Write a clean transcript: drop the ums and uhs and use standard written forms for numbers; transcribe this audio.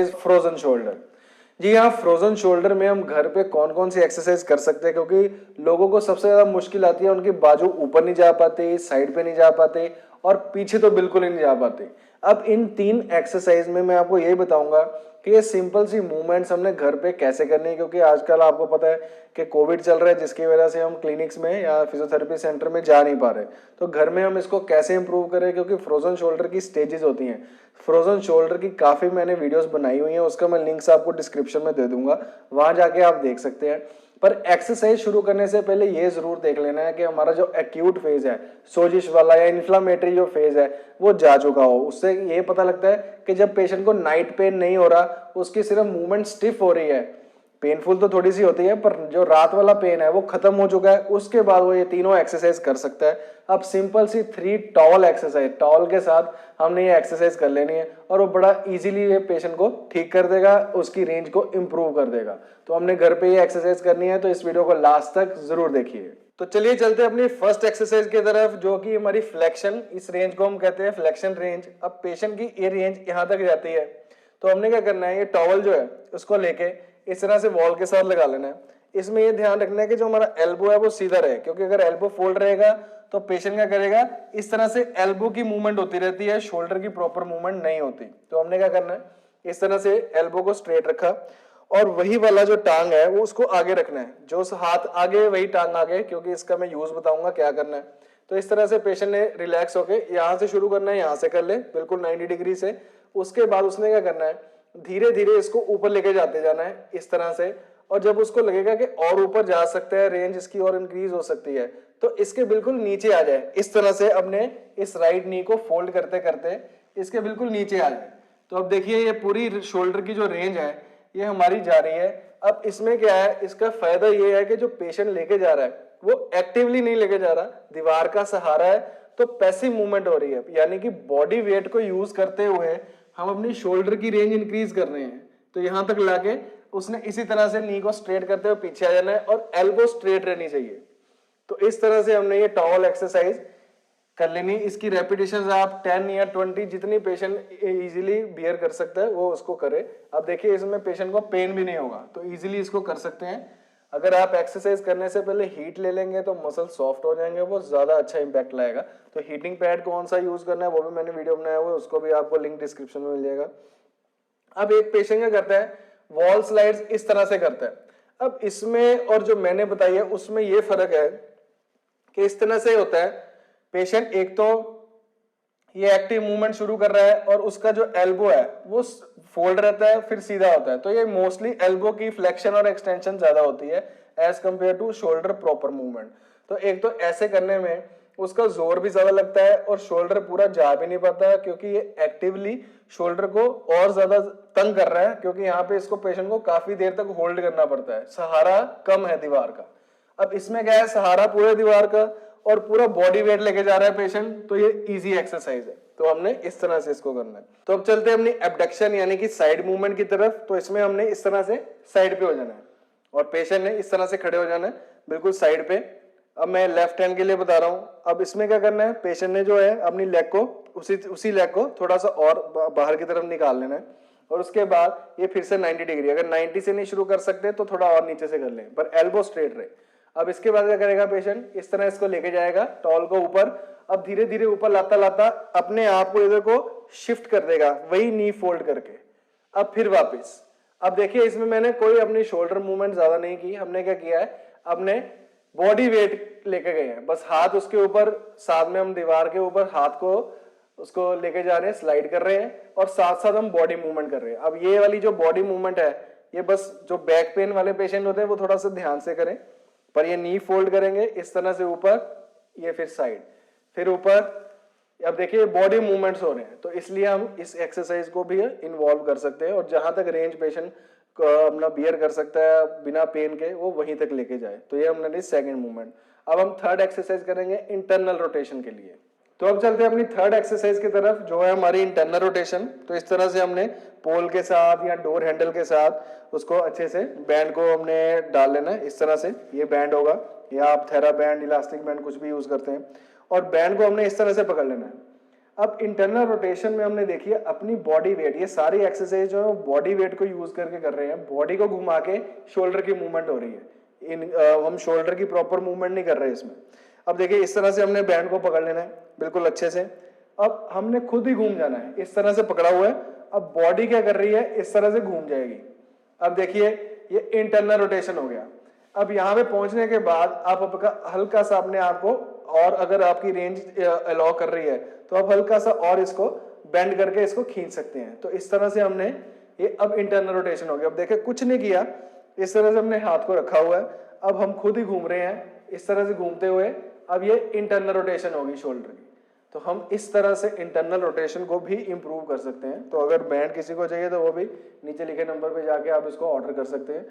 Frozen shoulder. जी हाँ, frozen shoulder में हम घर पे कौन कौन सी एक्सरसाइज कर सकते हैं, क्योंकि लोगों को सबसे ज्यादा मुश्किल आती है, उनके बाजू ऊपर नहीं जा पाते, साइड पे नहीं जा पाते और पीछे तो बिल्कुल ही नहीं जा पाते। अब इन 3 एक्सरसाइज में मैं आपको यही बताऊंगा कि ये सिंपल सी मूवमेंट्स हमने घर पे कैसे करनी है, क्योंकि आजकल आपको पता है कि कोविड चल रहा है, जिसकी वजह से हम क्लिनिक्स में या फिजियोथेरेपी सेंटर में जा नहीं पा रहे। तो घर में हम इसको कैसे इंप्रूव करें, क्योंकि फ्रोजन शोल्डर की स्टेजेस होती हैं। फ्रोजन शोल्डर की काफी मैंने वीडियोस बनाई हुई हैं, उसका मैं लिंक्स आपको डिस्क्रिप्शन में दे दूंगा, वहां जाके आप देख सकते हैं। पर एक्सरसाइज शुरू करने से पहले ये जरूर देख लेना है कि हमारा जो एक्यूट फेज है, सोजिश वाला या इन्फ्लामेटरी जो फेज है, वो जा चुका हो। उससे ये पता लगता है कि जब पेशेंट को नाइट पेन नहीं हो रहा, उसकी सिर्फ मूवमेंट स्टिफ हो रही है, पेनफुल तो थोड़ी सी होती है, पर जो रात वाला पेन है वो खत्म हो चुका है, उसके बाद वो ये तीनों एक्सरसाइज कर सकता है। अब सिंपल सी 3 टॉवल एक्सरसाइज, टॉवल के साथ हमने ये एक्सरसाइज कर लेनी है और वो बड़ा इजीली ये पेशेंट को ठीक कर देगा, उसकी रेंज को इंप्रूव कर देगा। तो हमने घर पे ये एक्सरसाइज करनी है, तो इस वीडियो को लास्ट तक जरूर देखिए। तो चलिए चलते हैं अपनी फर्स्ट एक्सरसाइज की तरफ, जो कि हमारी फ्लेक्शन। इस रेंज को हम कहते हैं फ्लेक्शन रेंज। अब पेशेंट की ये रेंज यहाँ तक जाती है, तो हमने क्या करना है, ये टॉवल जो है उसको लेके इस तरह से वॉल के साथ लगा लेना है। इसमें ये ध्यान रखना है कि जो हमारा एल्बो है वो सीधा रहे, क्योंकि अगर एल्बो फोल्ड रहेगा तो पेशेंट क्या करेगा, इस तरह से एल्बो की मूवमेंट होती रहती है, शोल्डर की प्रॉपर मूवमेंट नहीं होती। तो हमने क्या करना है, इस तरह से एल्बो को स्ट्रेट रखा और वही वाला जो टांग है वो उसको आगे रखना है, जो हाथ आगे वही टांग आगे, क्योंकि इसका मैं यूज बताऊंगा क्या करना है। तो इस तरह से पेशेंट ने रिलैक्स होके यहां से शुरू करना है, यहां से कर ले बिल्कुल 90 डिग्री से। उसके बाद उसने क्या करना है, धीरे धीरे इसको ऊपर लेके जाते जाना है इस तरह से। और जब उसको लगेगा कि और ऊपर जा सकता है, रेंज इसकी और इंक्रीज हो सकती है, तो इसके बिल्कुल नीचे आ जाए इस तरह से। अपने इस राइट नी को फोल्ड करते करते इसके बिल्कुल नीचे आ जाए। तो अब देखिए ये पूरी शोल्डर की जो रेंज है ये हमारी जा रही है। अब इसमें क्या है, इसका फायदा ये है कि जो पेशेंट लेके जा रहा है वो एक्टिवली नहीं लेके जा रहा, दीवार का सहारा है, तो पैसिव मूवमेंट हो रही है, यानी कि बॉडी वेट को यूज करते हुए हम अपनी शोल्डर की रेंज इंक्रीज कर रहे हैं। तो यहां तक लाके उसने इसी तरह से नी को स्ट्रेट करते हुए पीछे आ जाना है और एल्बो स्ट्रेट रहनी चाहिए। तो इस तरह से हमने ये टॉवल एक्सरसाइज कर लेनी। इसकी रेपिटेशंस आप 10 या 20 जितनी पेशेंट इजीली बियर कर सकता है वो उसको करे। अब देखिए इसमें पेशेंट को पेन भी नहीं होगा, तो इजीली इसको कर सकते हैं। अगर आप एक्सरसाइज करने से पहले हीट ले लेंगे तो मसल सॉफ्ट हो जाएंगे, वो ज्यादा अच्छा इंपैक्ट लाएगा। तो हीटिंग पैड कौन सा यूज करना है वो भी मैंने वीडियो बनाया हुआ है, उसको भी आपको लिंक डिस्क्रिप्शन में मिल जाएगा। अब एक पेशेंट क्या करता है, वॉल स्लाइड्स इस तरह से करता है। अब इसमें और जो मैंने बताई है उसमें ये फर्क है कि इस तरह से होता है, पेशेंट एक तो ये एक्टिव मूवमेंट शुरू कर रहा है और उसका जो एल्बो है वो फोल्ड रहता है फिर सीधा होता है। तो ये मोस्टली एल्बो की फ्लेक्शन और एक्सटेंशन ज्यादा होती है as compared to shoulder proper movement. तो एक तो ऐसे करने में उसका जोर भी ज्यादा लगता है और शोल्डर पूरा जा भी नहीं पाता, क्योंकि ये एक्टिवली शोल्डर को और ज्यादा तंग कर रहा है, क्योंकि यहाँ पे इसको पेशेंट को काफी देर तक होल्ड करना पड़ता है, सहारा कम है दीवार का। अब इसमें क्या है, सहारा पूरे दीवार का और पूरा बॉडी वेट लेके जा रहा है पेशेंट, तो ये इजी एक्सरसाइज है। तो हमने इस तरह से इसको करना है। तो अब चलते हैं अपनी एबडक्शन यानी कि साइड मूवमेंट की तरफ। तो इसमें हमने इस तरह से साइड पे हो जाना है और पेशेंट ने इस तरह से खड़े हो जाना है बिल्कुल साइड पे। अब मैं लेफ्ट हैंड के लिए बता रहा हूं। अब इसमें क्या करना है, पेशेंट ने जो है अपनी लेग को उसी लेग को थोड़ा सा और बाहर की तरफ निकाल लेना है और उसके बाद ये फिर से 90 डिग्री, अगर 90 से नहीं शुरू कर सकते तो थोड़ा और नीचे से कर लें, पर एल्बो स्ट्रेट रहे। अब इसके बाद क्या करेगा पेशेंट, इस तरह इसको लेके जाएगा टॉल को ऊपर। अब धीरे धीरे ऊपर लाता लाता अपने आप को इधर को शिफ्ट कर देगा, वही नी फोल्ड करके। अब फिर वापस। अब देखिए इसमें मैंने कोई अपनी शोल्डर मूवमेंट ज्यादा नहीं की। हमने क्या किया है, अपने बॉडी वेट लेके गए हैं, बस हाथ उसके ऊपर, साथ में हम दीवार के ऊपर हाथ को उसको लेके जा रहे हैं, स्लाइड कर रहे हैं और साथ साथ हम बॉडी मूवमेंट कर रहे हैं। अब ये वाली जो बॉडी मूवमेंट है ये बस जो बैक पेन वाले पेशेंट होते हैं वो थोड़ा सा ध्यान से करें, पर ये नी फोल्ड करेंगे इस तरह से ऊपर, ये फिर साइड, फिर ऊपर। अब देखिए बॉडी मूवमेंट्स हो रहे हैं, तो इसलिए हम इस एक्सरसाइज को भी इन्वॉल्व कर सकते हैं और जहां तक रेंज पेशेंट अपना बियर कर सकता है बिना पेन के, वो वहीं तक लेके जाए। तो ये हमने सेकंड मूवमेंट। अब हम थर्ड एक्सरसाइज करेंगे इंटरनल रोटेशन के लिए। तो अब चलते हैं अपनी थर्ड एक्सरसाइज की तरफ, जो है हमारी इंटरनल रोटेशन। तो इस तरह से हमने पोल के साथ या डोर हैंडल के साथ उसको अच्छे से बैंड को हमने डाल लेना है। इस तरह से ये बैंड होगा, या आप थेरा बैंड, इलास्टिक बैंड कुछ भी यूज करते हैं, और बैंड को हमने इस तरह से पकड़ लेना है। अब इंटरनल रोटेशन में हमने देखिए अपनी बॉडी वेट, ये सारी एक्सरसाइज जो है बॉडी वेट को यूज करके कर रहे हैं, बॉडी को घुमा के शोल्डर की मूवमेंट हो रही है। हम शोल्डर की प्रॉपर मूवमेंट नहीं कर रहे इसमें। अब देखिए इस तरह से हमने बैंड को पकड़ लेना है बिल्कुल अच्छे से। अब हमने खुद ही घूम जाना है, इस तरह से पकड़ा हुआ है। अब बॉडी क्या कर रही है, इस तरह से घूम जाएगी। अब देखिए ये इंटरनल रोटेशन हो गया। अब यहां पे पहुंचने के बाद आप आपका हल्का सा अपने आप को, और अगर आपकी रेंज अलाउ कर रही है तो आप हल्का सा और इसको बेंड करके इसको खींच सकते हैं। तो इस तरह से हमने ये अब इंटरनल रोटेशन हो गया। अब देखिए कुछ नहीं किया, इस तरह से हमने हाथ को रखा हुआ है, अब हम खुद ही घूम रहे हैं इस तरह से घूमते हुए। अब ये इंटरनल रोटेशन होगी शोल्डर की। तो हम इस तरह से इंटरनल रोटेशन को भी इंप्रूव कर सकते हैं। तो अगर बैंड किसी को चाहिए तो वो भी नीचे लिखे नंबर पे जाके आप इसको ऑर्डर कर सकते हैं।